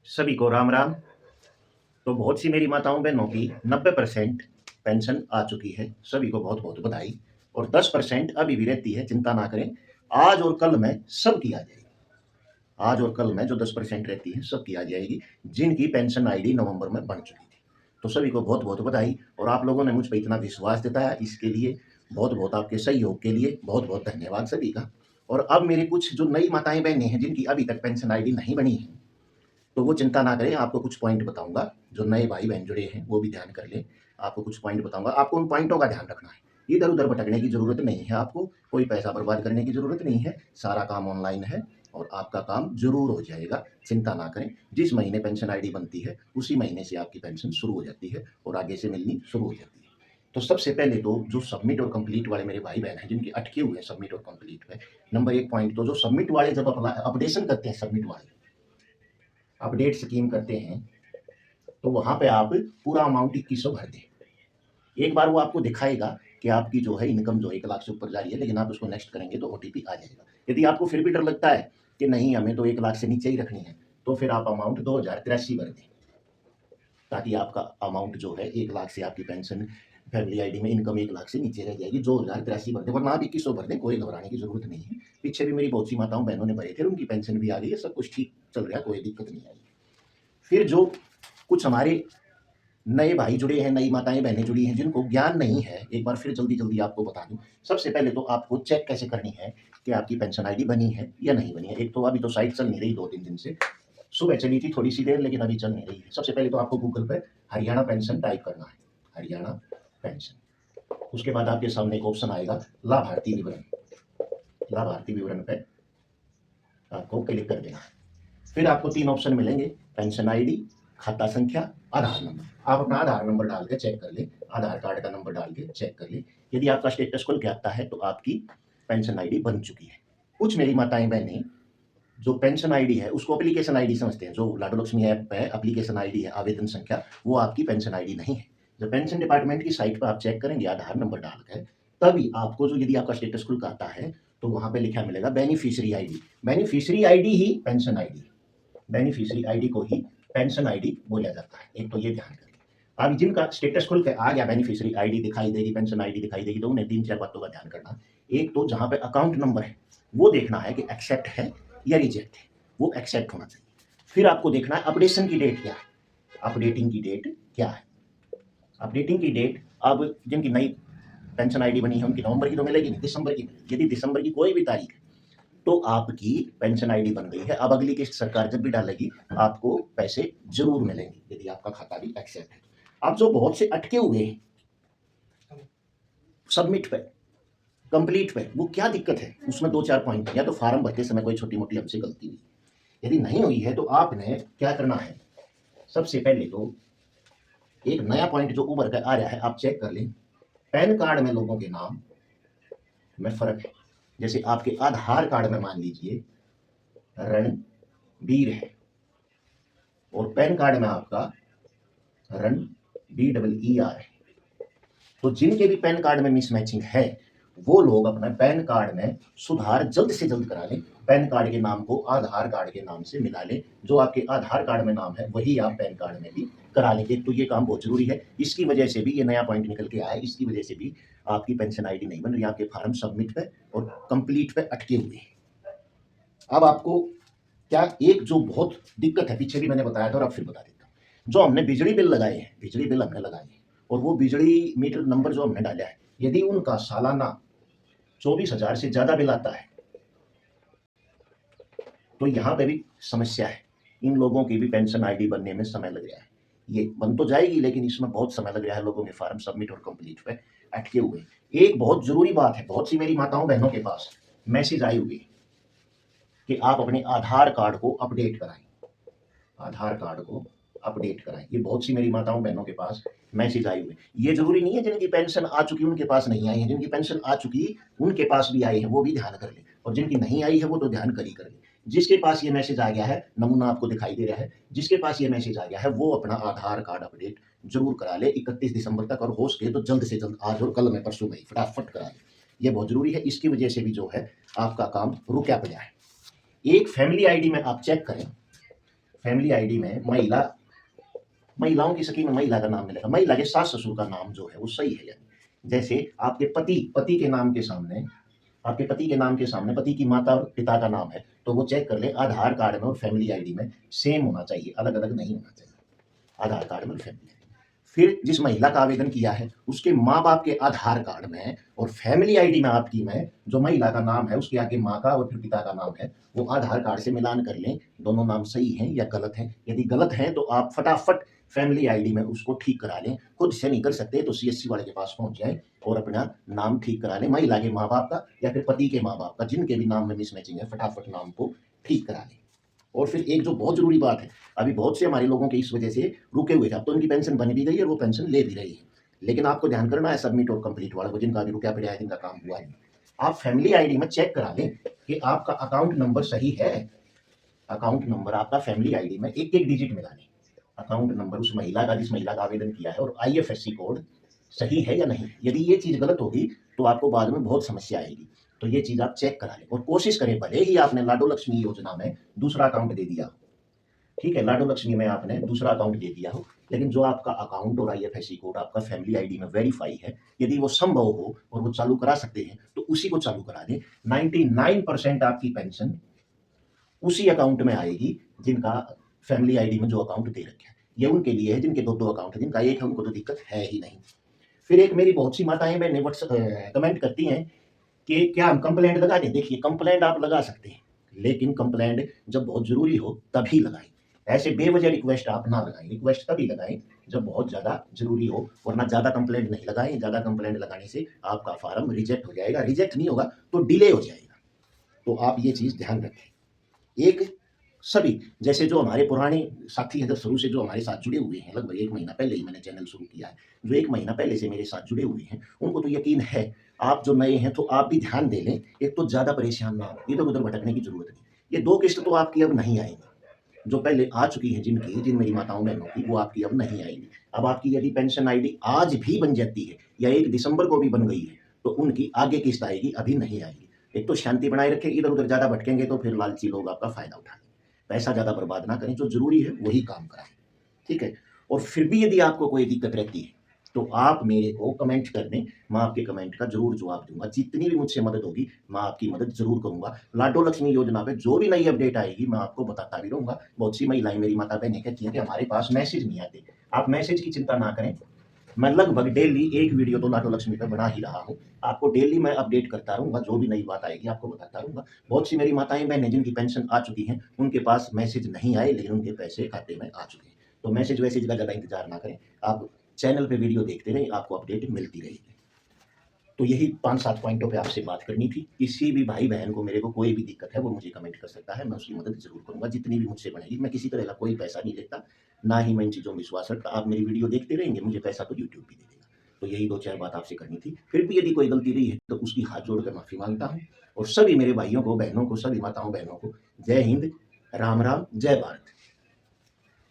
सभी को राम राम। तो बहुत सी मेरी माताओं बहनों की 90% पेंशन आ चुकी है, सभी को बहुत बहुत बधाई। और 10% अभी भी रहती है, चिंता ना करें, आज और कल में सबकी आ जाएगी। आज और कल में जो 10% रहती है सबकी आ जाएगी, जिनकी पेंशन आईडी नवंबर में बन चुकी थी। तो सभी को बहुत बहुत बधाई। और आप लोगों ने मुझ पर इतना विश्वास जताया, इसके लिए बहुत बहुत आपके सहयोग के लिए बहुत बहुत धन्यवाद सभी का। और अब मेरी कुछ जो नई माताएं बहनें हैं जिनकी अभी तक पेंशन आईडी नहीं बनी है, तो वो चिंता ना करें, आपको कुछ पॉइंट बताऊंगा। जो नए भाई बहन जुड़े हैं वो भी ध्यान कर लें, आपको कुछ पॉइंट बताऊंगा। आपको उन पॉइंटों का ध्यान रखना है, इधर उधर भटकने की जरूरत नहीं है, आपको कोई पैसा बर्बाद करने की जरूरत नहीं है। सारा काम ऑनलाइन है और आपका काम जरूर हो जाएगा, चिंता ना करें। जिस महीने पेंशन आईडी बनती है उसी महीने से आपकी पेंशन शुरू हो जाती है और आगे से मिलनी शुरू हो जाती है। तो सबसे पहले तो जो सबमिट और कंप्लीट वाले मेरे भाई बहन हैं जिनके अटके हुए हैं सबमिट और कंप्लीट पे, नंबर एक पॉइंट तो जो सबमिट वाले जब अपडेशन करते हैं, सबमिट वाले अपडेट स्कीम करते हैं, तो वहां पे आप पूरा अमाउंट 2100 भर दें। एक बार वो आपको दिखाएगा कि आपकी जो है इनकम जो 1 लाख से ऊपर जा रही है, लेकिन आप उसको नेक्स्ट करेंगे तो ओटीपी आ जाएगा। यदि आपको फिर भी डर लगता है कि नहीं हमें तो 1 लाख से नीचे ही रखनी है, तो फिर आप अमाउंट 2083 भर दें, ताकि आपका अमाउंट जो है 1 लाख से आपकी पेंशन फैमिली आईडी में इनकम 1 लाख से नीचे रह जाएगी। 2083 भर दें, वरना आप 2100 भर दें, कोई घबराने की जरूरत नहीं है। पीछे भी मेरी बहुत सी माताओं बहनों ने भरे थे, उनकी पेंशन भी आ गई है, सब कुछ ठीक चल रहा है, कोई दिक्कत नहीं आई। फिर जो कुछ हमारे नए भाई जुड़े हैं, नई माताएं बहनें जुड़ी हैं जिनको ज्ञान नहीं है, एक बार फिर जल्दी जल्दी आपको बता दूं। सबसे पहले तो आपको चेक कैसे करनी है कि आपकी पेंशन आईडी बनी है या नहीं बनी है। एक तो अभी तो साइट चल नहीं रही, 2-3 दिन से, सुबह चली थी थोड़ी सी देर, लेकिन अभी चल नहीं रही है। सबसे पहले तो आपको गूगल पे हरियाणा पेंशन टाइप करना है, हरियाणा पेंशन। उसके बाद आपके सामने एक ऑप्शन आएगा लाभार्थी विवरण, लाभार्थी विवरण पे आपको क्लिक कर देना है। फिर आपको 3 ऑप्शन मिलेंगे, पेंशन आईडी, खाता संख्या, आधार नंबर। आप अपना आधार नंबर डाल के चेक कर ले, आधार कार्ड का नंबर डाल के चेक कर ले। यदि आपका स्टेटस खुल के आता है तो आपकी पेंशन आईडी बन चुकी है। कुछ मेरी माताएं बहनें जो पेंशन आईडी है उसको एप्लीकेशन आईडी समझते हैं, जो लाडो लक्ष्मी ऐप पे एप्लीकेशन आईडी है, आवेदन संख्या, वो आपकी पेंशन आईडी नहीं है। जब पेंशन डिपार्टमेंट की साइट पर आप चेक करेंगे आधार नंबर डालकर, तभी आपको जो, यदि आपका स्टेटस खुल के आता है तो वहां पे लिखा मिलेगा बेनिफिशियरी आईडी। बेनिफिशियरी आईडी ही पेंशन आईडी, बेनिफिशियरी आईडी को ही पेंशन आईडी बोला जाता है। एक तो ये ध्यान करें। अब जिनका स्टेटस खुल के आ गया, बेनिफिशियरी आईडी दिखाई देगी, पेंशन आईडी दिखाई देगी, तो उन्हें 3-4 बातों का ध्यान करना। एक तो जहां पे अकाउंट नंबर है वो देखना है कि एक्सेप्ट है या रिजेक्ट है, वो एक्सेप्ट होना चाहिए। फिर आपको देखना है अपडेशन की डेट क्या है, अपडेटिंग की डेट क्या है। अपडेटिंग की डेट, अब जिनकी नई पेंशन आईडी बनी है उनकी नवंबर की तो मिलेगी नहीं, दिसंबर की मिलेगी। यदि दिसंबर की कोई भी तारीख है तो आपकी पेंशन आईडी बन गई है। अब अगली किस्त सरकार जब भी डालेगी आपको पैसे जरूर मिलेंगे, यदि आपका खाता भी एक्सेप्ट है। अब जो बहुत से अटके हुए हैं सबमिट पे, कंप्लीट पे, वो क्या दिक्कत है, उसमें 2-4 पॉइंट है। या तो फार्म भरते समय कोई छोटी मोटी हमसे गलती हुई, यदि नहीं हुई है तो आपने क्या करना है, सबसे पहले तो एक नया पॉइंट जो उभर कर आ रहा है आप चेक कर लें। पैन कार्ड में लोगों के नाम में फर्क है। जैसे आपके आधार कार्ड में मान लीजिए रणबीर है और पैन कार्ड में आपका BEER है, तो जिनके भी पैन कार्ड में मिसमैचिंग है वो लोग अपना पैन कार्ड में सुधार जल्द से जल्द करा लें। पैन कार्ड के नाम को आधार कार्ड के नाम से मिला लें, जो आपके आधार कार्ड में नाम है वही आप पैन कार्ड में भी करा लेंगे। तो ये काम बहुत जरूरी है। इसकी वजह से भी ये नया पॉइंट निकल के आया, इसकी वजह से भी आपकी पेंशन आईडी नहीं बन रही, आपके फार्म सबमिट पे और कंप्लीट पे अटके हुए हैं। अब आपको क्या, एक जो बहुत दिक्कत है, पीछे भी मैंने बताया था और अब फिर बता देता हूँ। जो हमने बिजली बिल लगाए हैं, बिजली बिल हमने लगाए हैं और वो बिजली मीटर नंबर जो हमने डाला है, यदि उनका सालाना 24,000 से ज्यादा बिल आता है तो यहाँ पे भी समस्या है। इन लोगों की भी पेंशन आईडी बनने में समय लग रहा है। ये बन तो जाएगी लेकिन इसमें बहुत समय लग रहा है, लोगों के फार्म सबमिट और कंप्लीट पे अटके हुए। एक बहुत जरूरी बात है, बहुत सी मेरी माताओं बहनों के पास मैसेज आई हुई कि आप अपने आधार कार्ड को अपडेट कराएं, आधार कार्ड को अपडेट कराएं। ये बहुत सी मेरी माताओं बहनों के पास मैसेज आई हुई। ये जरूरी नहीं है जिनकी पेंशन आ चुकी उनके पास नहीं आई है, जिनकी पेंशन आ चुकी उनके पास भी आई है, वो भी ध्यान कर ले, और जिनकी नहीं आई है वो तो ध्यान कर ही कर ले। जिसके पास ये मैसेज आ गया है, नमूना आपको दिखाई दे रहा है, जिसके पास ये मैसेज आ गया है वो अपना आधार कार्ड अपडेट जरूर करा ले 31 दिसंबर तक, और हो सके तो जल्द से जल्द, आज और कल में, परसों में फटाफट करा ले। ये बहुत जरूरी है। इसकी वजह से भी जो है आपका काम रुका पड़ा है। एक फैमिली आईडी में आप चेक करें, फैमिली आईडी में महिलाओं की स्कीम में महिला का नाम मिलेगा, महिला के सास ससुर का नाम जो है वो सही है। यानी जैसे आपके पति के नाम के सामने पति की माता और पिता का नाम है, तो वो चेक कर ले आधार कार्ड में और फैमिली आईडी में सेम होना चाहिए, अलग अलग नहीं होना चाहिए आधार कार्ड में और फैमिली। फिर जिस महिला का आवेदन किया है उसके माँ बाप के आधार कार्ड में और फैमिली आईडी में आपकी में जो महिला का नाम है उसके आगे माँ का और फिर पिता का नाम है, वो आधार कार्ड से मिलान कर लें, दोनों नाम सही हैं या गलत हैं। यदि गलत हैं तो आप फटाफट फैमिली आईडी में उसको ठीक करा लें। खुद से नहीं कर सकते तो सीएससी वाले के पास पहुंच जाएं और अपना नाम ठीक करा लें, महिला के माँ बाप का या फिर पति के माँ बाप का, जिनके भी नाम में मिसमैचिंग है फटाफट नाम को ठीक करा लें। और फिर एक जो बहुत जरूरी बात है, अभी बहुत से हमारे लोगों के इस वजह से रुके हुए थे, अब तो उनकी पेंशन बन भी गई है और वो पेंशन ले भी रही है, लेकिन आपको ध्यान करना है सबमिट और कंप्लीट वाला को, जिनका अभी रुका पड़ा है, जिनका काम हुआ है, आप फैमिली आईडी में चेक करा लें कि आपका अकाउंट नंबर सही है। अकाउंट नंबर आपका फैमिली आईडी में एक एक डिजिट मिला लें, अकाउंट नंबर उस महिला का जिस महिला का आवेदन किया है और आईएफएससी कोड सही है या नहीं। यदि ये चीज गलत होगी तो आपको बाद में बहुत समस्या आएगी, तो ये चीज आप चेक करा लें और कोशिश करें, भले ही आपने लाडो लक्ष्मी योजना में दूसरा अकाउंट दे दिया, ठीक है, लाडो लक्ष्मी में आपने दूसरा अकाउंट दे दिया हो, लेकिन जो आपका अकाउंट और आईएफएससी कोड आपका फैमिली आईडी में वेरीफाई है, यदि वो संभव हो और वो चालू करा सकते हैं तो उसी को चालू करा दें। 99% आपकी पेंशन उसी अकाउंट में आएगी जिनका फैमिली आईडी में जो अकाउंट दे रखे हैं। ये उनके लिए है जिनके दो अकाउंट है, जिनका एक है उनको तो दिक्कत है ही नहीं। फिर एक मेरी बहुत सी माताएं बहनें कमेंट करती हैं कि क्या हम कंप्लेंट लगा दें। देखिए, कंप्लेंट आप लगा सकते हैं, लेकिन कंप्लेंट जब बहुत जरूरी हो तभी लगाएं। ऐसे बेवजह रिक्वेस्ट आप ना लगाएं, रिक्वेस्ट तभी लगाएं जब बहुत ज़्यादा जरूरी हो, वरना ज़्यादा कंप्लेंट नहीं लगाएं। ज़्यादा कंप्लेंट लगाने से आपका फार्म रिजेक्ट हो जाएगा, रिजेक्ट नहीं होगा तो डिले हो जाएगा। तो आप ये चीज़ ध्यान रखें। एक सभी जैसे जो हमारे पुराने साथी हैं, जब शुरू से जो हमारे साथ जुड़े हुए हैं, लगभग 1 महीना पहले ही मैंने चैनल शुरू किया है, जो 1 महीना पहले से मेरे साथ जुड़े हुए हैं, उनको तो यकीन है। आप जो नए हैं तो आप भी ध्यान दे लें, एक तो ज़्यादा परेशान ना हो, इधर-उधर भटकने की ज़रूरत नहीं। ये 2 किस्त तो आपकी अब नहीं आएँगी, जो पहले आ चुकी हैं जिन मेरी माताओं बहनों की, वो आपकी अब नहीं आएँगी। अब आपकी यदि पेंशन आईडी आज भी बन जाती है या 1 दिसंबर को भी बन गई है, तो उनकी आगे किस्त आएगी, अभी नहीं आएगी। एक तो शांति बनाए रखें, इधर-उधर ज़्यादा भटकेंगे तो फिर लालची लोग आपका फ़ायदा उठाएँगे। पैसा ज़्यादा बर्बाद ना करें, जो ज़रूरी है वही काम कराएँ, ठीक है? और फिर भी यदि आपको कोई दिक्कत रहती है, तो आप मेरे को कमेंट कर दें, मैं आपके कमेंट का ज़रूर जवाब दूँगा। जितनी भी मुझसे मदद होगी, मैं आपकी मदद ज़रूर करूँगा। लाडो लक्ष्मी योजना पे जो भी नई अपडेट आएगी, मैं आपको बताता भी रहूँगा। बहुत सी महिलाएँ, मेरी माता बहनें कहती हैं कि हमारे पास मैसेज नहीं आते। आप मैसेज की चिंता ना करें, मैं लगभग डेली एक वीडियो तो लाडो लक्ष्मी पे बना ही रहा हूँ। आपको डेली मैं अपडेट करता रहूँगा, जो भी नई बात आएगी आपको बताता रहूँगा। बहुत सी मेरी माताएँ बहनें जिनकी पेंशन आ चुकी हैं, उनके पास मैसेज नहीं आए, लेकिन उनके पैसे खाते में आ चुके हैं। तो मैसेज-वैसेज का ज़्यादा इंतज़ार ना करें, आप चैनल पे वीडियो देखते रहें, आपको अपडेट मिलती रहेगी। तो यही 5-7 पॉइंटों पे आपसे बात करनी थी। किसी भी भाई-बहन को, मेरे को कोई भी दिक्कत है, वो मुझे कमेंट कर सकता है, मैं उसकी मदद ज़रूर करूँगा, जितनी भी मुझसे बनेगी। मैं किसी तरह का कोई पैसा नहीं लेता, ना ही मैं इन चीज़ों में विश्वास रखता। आप मेरी वीडियो देखते रहेंगे, मुझे पैसा तो यूट्यूब भी दे देगा। तो यही 2-4 बात आपसे करनी थी। फिर भी यदि कोई गलती रही है, तो उसकी हाथ जोड़कर माफ़ी माँगता हूँ और सभी मेरे भाइयों को, बहनों को, सभी माताओं, बहनों को जय हिंद, राम-राम, जय भारत।